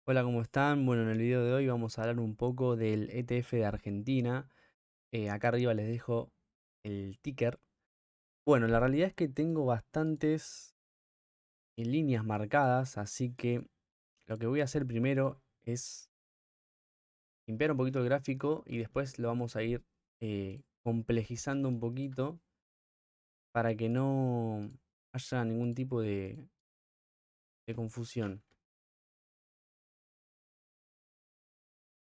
Hola, ¿cómo están? Bueno, en el video de hoy vamos a hablar un poco del ETF de Argentina. Acá arriba les dejo el ticker. Bueno, la realidad es que tengo bastantes líneas marcadas, así que lo que voy a hacer primero es limpiar un poquito el gráfico y después lo vamos a ir complejizando un poquito para que no haya ningún tipo de confusión.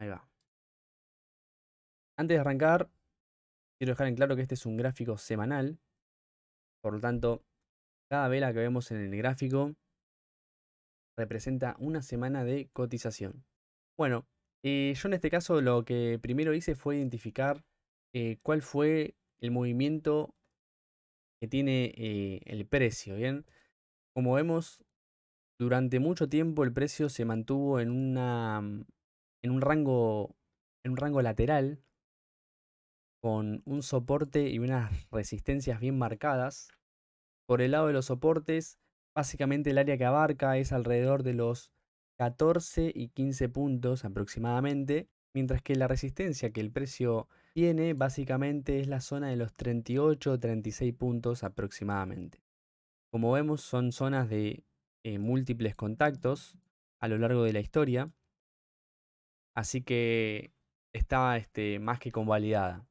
Ahí va. Antes de arrancar, quiero dejar en claro que este es un gráfico semanal, por lo tanto, cada vela que vemos en el gráfico representa una semana de cotización. Bueno, yo en este caso lo que primero hice fue identificar cuál fue el movimiento que tiene el precio, ¿bien? Como vemos, durante mucho tiempo el precio se mantuvo en un rango lateral con un soporte y unas resistencias bien marcadas. Por el lado de los soportes, básicamente el área que abarca es alrededor de los 14 y 15 puntos aproximadamente, mientras que la resistencia que el precio tiene básicamente es la zona de los 38 o 36 puntos aproximadamente. Como vemos, son zonas de múltiples contactos a lo largo de la historia, así que está más que convalidada.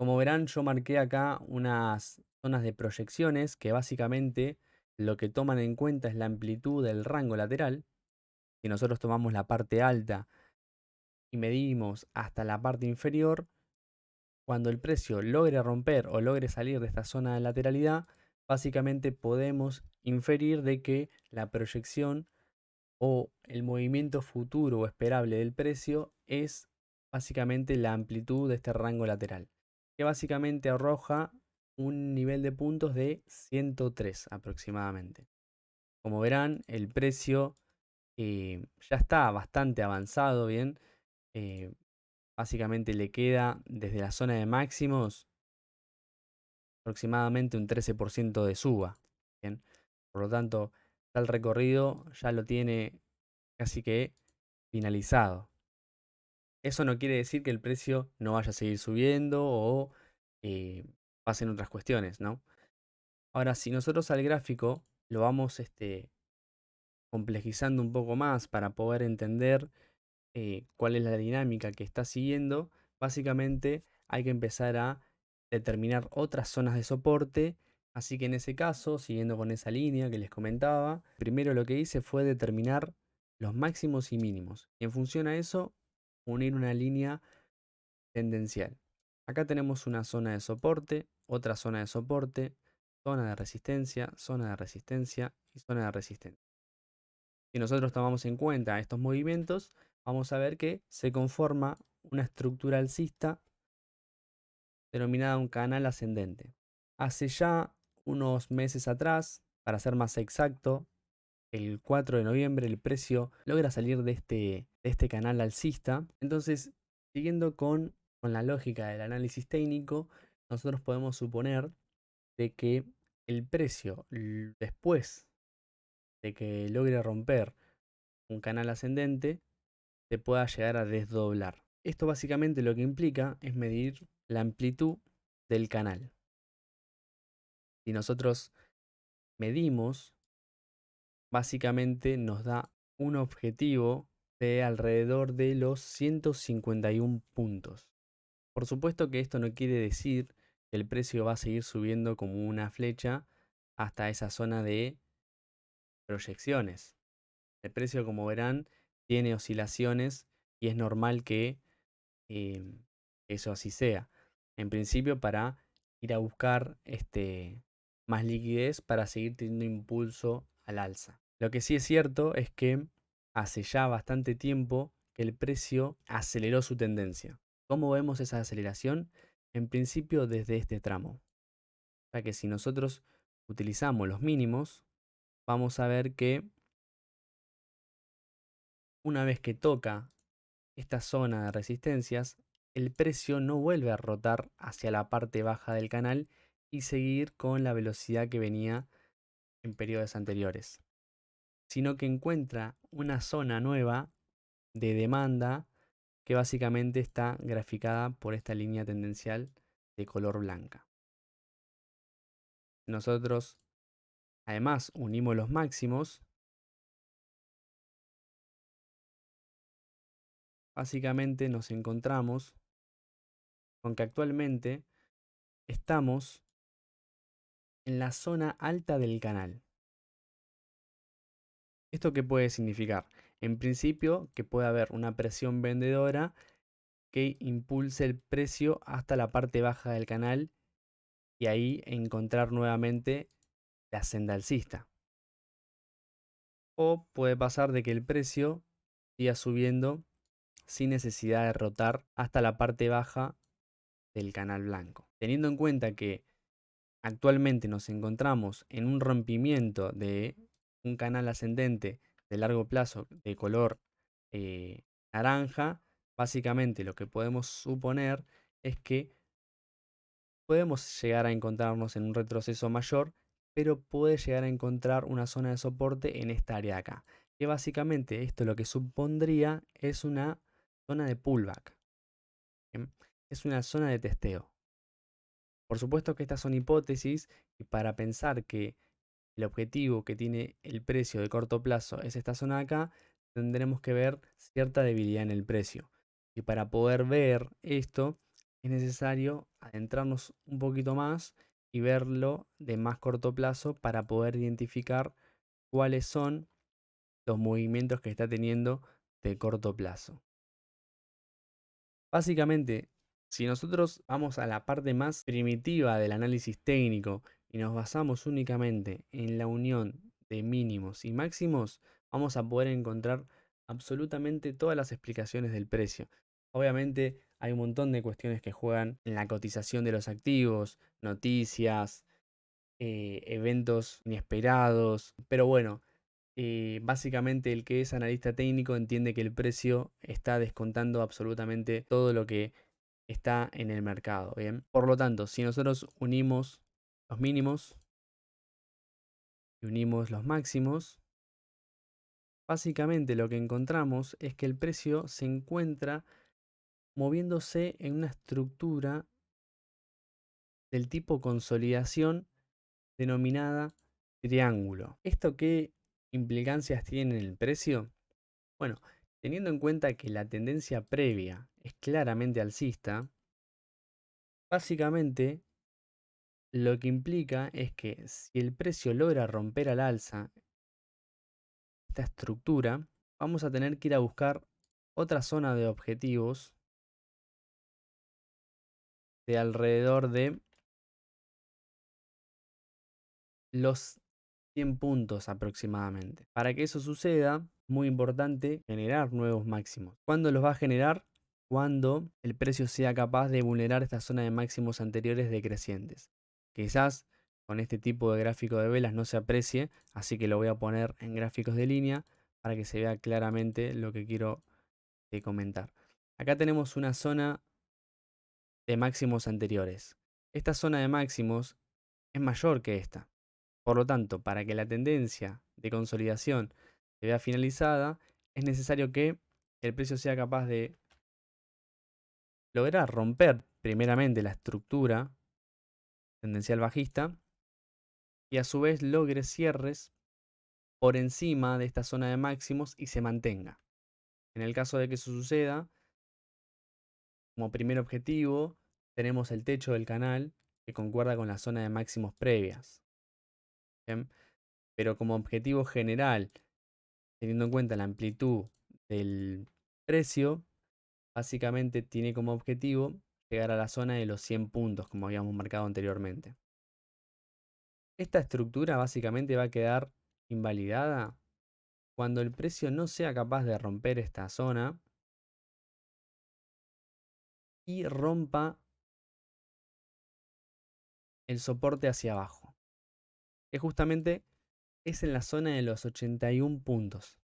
Como verán, yo marqué acá unas zonas de proyecciones que básicamente lo que toman en cuenta es la amplitud del rango lateral. Si nosotros tomamos la parte alta y medimos hasta la parte inferior, cuando el precio logre romper o logre salir de esta zona de lateralidad, básicamente podemos inferir de que la proyección o el movimiento futuro o esperable del precio es básicamente la amplitud de este rango lateral, que básicamente arroja un nivel de puntos de 103 aproximadamente. Como verán, el precio ya está bastante avanzado, bien. eh, Básicamente le queda desde la zona de máximos aproximadamente un 13% de suba, bien. Por lo tanto, ya el recorrido ya lo tiene casi que finalizado. Eso no quiere decir que el precio no vaya a seguir subiendo o eh, pasen otras cuestiones, ¿no? Ahora, si nosotros al gráfico lo vamos complejizando un poco más para poder entender cuál es la dinámica que está siguiendo, básicamente hay que empezar a determinar otras zonas de soporte. Así que en ese caso, siguiendo con esa línea que les comentaba, primero lo que hice fue determinar los máximos y mínimos. Y en función a eso, unir una línea tendencial. Acá tenemos una zona de soporte, otra zona de resistencia, zona de resistencia y zona de resistencia. Si nosotros tomamos en cuenta estos movimientos, vamos a ver que se conforma una estructura alcista denominada un canal ascendente. Hace ya unos meses atrás, para ser más exacto, el 4 de noviembre el precio logra salir de este canal alcista. Entonces, siguiendo con la lógica del análisis técnico, nosotros podemos suponer de que el precio después de que logre romper un canal ascendente se pueda llegar a desdoblar. Esto básicamente lo que implica es medir la amplitud del canal. Si nosotros medimos, básicamente nos da un objetivo de alrededor de los 151 puntos. Por supuesto que esto no quiere decir que el precio va a seguir subiendo como una flecha hasta esa zona de proyecciones. El precio, como verán, tiene oscilaciones y es normal que eso así sea. En principio, para ir a buscar más liquidez para seguir teniendo impulso al alza. Lo que sí es cierto es que hace ya bastante tiempo que el precio aceleró su tendencia. ¿Cómo vemos esa aceleración? En principio desde este tramo. O sea que si nosotros utilizamos los mínimos, vamos a ver que una vez que toca esta zona de resistencias, el precio no vuelve a rotar hacia la parte baja del canal y seguir con la velocidad que venía en periodos anteriores, sino que encuentra una zona nueva de demanda que básicamente está graficada por esta línea tendencial de color blanca. Nosotros además unimos los máximos, básicamente nos encontramos con que actualmente estamos en la zona alta del canal. ¿Esto qué puede significar? En principio, que puede haber una presión vendedora que impulse el precio hasta la parte baja del canal y ahí encontrar nuevamente la senda alcista. O puede pasar de que el precio siga subiendo sin necesidad de rotar hasta la parte baja del canal blanco. Teniendo en cuenta que actualmente nos encontramos en un rompimiento de un canal ascendente de largo plazo de color naranja, básicamente lo que podemos suponer es que podemos llegar a encontrarnos en un retroceso mayor, pero puede llegar a encontrar una zona de soporte en esta área de acá. Que básicamente esto lo que supondría es una zona de pullback. ¿Bien? Es una zona de testeo. Por supuesto que estas son hipótesis y para pensar que el objetivo que tiene el precio de corto plazo es esta zona de acá, tendremos que ver cierta debilidad en el precio. Y para poder ver esto, es necesario adentrarnos un poquito más y verlo de más corto plazo para poder identificar cuáles son los movimientos que está teniendo de corto plazo. Básicamente, si nosotros vamos a la parte más primitiva del análisis técnico y nos basamos únicamente en la unión de mínimos y máximos, vamos a poder encontrar absolutamente todas las explicaciones del precio. Obviamente hay un montón de cuestiones que juegan en la cotización de los activos, noticias, eventos inesperados, pero bueno, básicamente el que es analista técnico entiende que el precio está descontando absolutamente todo lo que está en el mercado, ¿bien? Por lo tanto, si nosotros unimos los mínimos y unimos los máximos, básicamente lo que encontramos es que el precio se encuentra moviéndose en una estructura del tipo consolidación denominada triángulo. ¿Esto qué implicancias tiene en el precio? Bueno, teniendo en cuenta que la tendencia previa es claramente alcista, básicamente lo que implica es que si el precio logra romper al alza esta estructura, vamos a tener que ir a buscar otra zona de objetivos de alrededor de los 100 puntos aproximadamente. Para que eso suceda, muy importante generar nuevos máximos. ¿Cuándo los va a generar? Cuando el precio sea capaz de vulnerar esta zona de máximos anteriores decrecientes. Quizás con este tipo de gráfico de velas no se aprecie, así que lo voy a poner en gráficos de línea para que se vea claramente lo que quiero comentar. Acá tenemos una zona de máximos anteriores. Esta zona de máximos es mayor que esta. Por lo tanto, para que la tendencia de consolidación se vea finalizada, es necesario que el precio sea capaz de lograr romper primeramente la estructura tendencial bajista y a su vez logre cierres por encima de esta zona de máximos y se mantenga. En el caso de que eso suceda, como primer objetivo, tenemos el techo del canal que concuerda con la zona de máximos previas. ¿Bien? Pero como objetivo general, teniendo en cuenta la amplitud del precio, básicamente tiene como objetivo llegar a la zona de los 100 puntos, como habíamos marcado anteriormente. Esta estructura básicamente va a quedar invalidada cuando el precio no sea capaz de romper esta zona y rompa el soporte hacia abajo, que justamente es en la zona de los 81 puntos.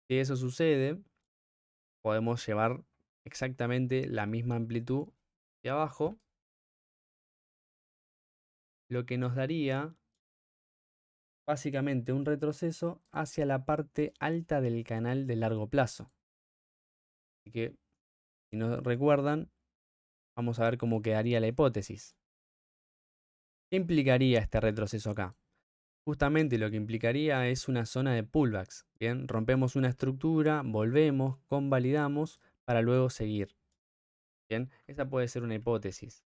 Si eso sucede, podemos llevar exactamente la misma amplitud hacia abajo, lo que nos daría básicamente un retroceso hacia la parte alta del canal de largo plazo. Así que, si no recuerdan, vamos a ver cómo quedaría la hipótesis. ¿Qué implicaría este retroceso acá? Justamente lo que implicaría es una zona de pullbacks. Bien, rompemos una estructura, volvemos, convalidamos para luego seguir. Bien, esa puede ser una hipótesis.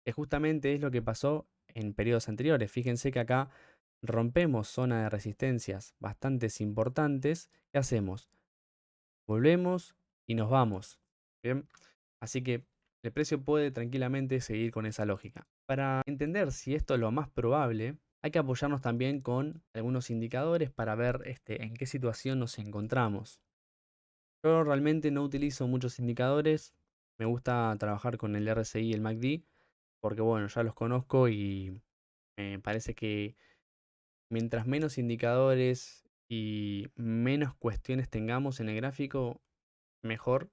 Que justamente es lo que pasó en periodos anteriores. Fíjense que acá rompemos zona de resistencias bastante importantes. ¿Qué hacemos? Volvemos y nos vamos. Bien, así que el precio puede tranquilamente seguir con esa lógica. Para entender si esto es lo más probable, hay que apoyarnos también con algunos indicadores para ver en qué situación nos encontramos. Yo realmente no utilizo muchos indicadores. Me gusta trabajar con el RSI y el MACD porque bueno, ya los conozco y me parece que mientras menos indicadores y menos cuestiones tengamos en el gráfico, mejor,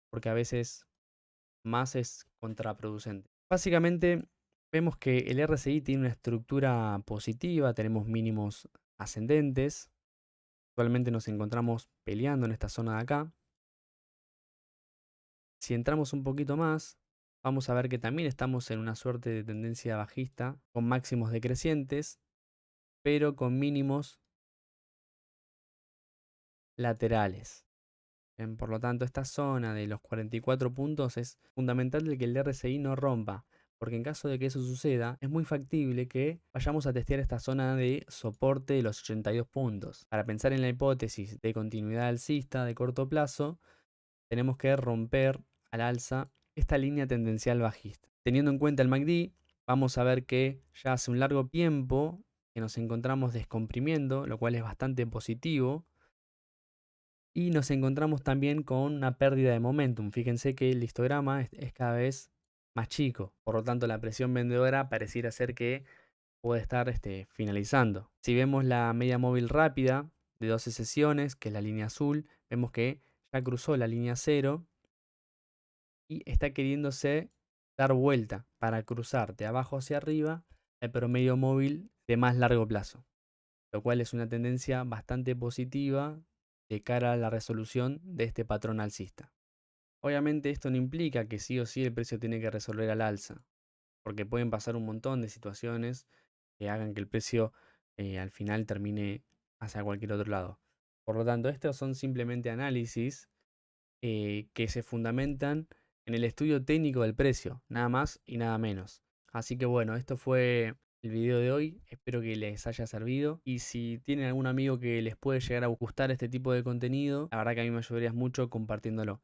porque a veces más es contraproducente. Básicamente, vemos que el RSI tiene una estructura positiva, tenemos mínimos ascendentes. Actualmente nos encontramos peleando en esta zona de acá. Si entramos un poquito más, vamos a ver que también estamos en una suerte de tendencia bajista con máximos decrecientes, pero con mínimos laterales. Por lo tanto, esta zona de los 44 puntos es fundamental de que el RSI no rompa, porque en caso de que eso suceda, es muy factible que vayamos a testear esta zona de soporte de los 82 puntos. Para pensar en la hipótesis de continuidad alcista de corto plazo, tenemos que romper al alza esta línea tendencial bajista. Teniendo en cuenta el MACD, vamos a ver que ya hace un largo tiempo que nos encontramos descomprimiendo, lo cual es bastante positivo. Y nos encontramos también con una pérdida de momentum. Fíjense que el histograma es cada vez más chico. Por lo tanto, la presión vendedora pareciera ser que puede estar finalizando. Si vemos la media móvil rápida de 12 sesiones, que es la línea azul, vemos que ya cruzó la línea 0 y está queriéndose dar vuelta para cruzar de abajo hacia arriba el promedio móvil de más largo plazo, lo cual es una tendencia bastante positiva de cara a la resolución de este patrón alcista. Obviamente esto no implica que sí o sí el precio tiene que resolver al alza, porque pueden pasar un montón de situaciones que hagan que el precio al final termine hacia cualquier otro lado. Por lo tanto, estos son simplemente análisis que se fundamentan en el estudio técnico del precio, nada más y nada menos. Así que bueno, esto fue el video de hoy, espero que les haya servido y si tienen algún amigo que les puede llegar a gustar este tipo de contenido, la verdad que a mí me ayudaría mucho compartiéndolo.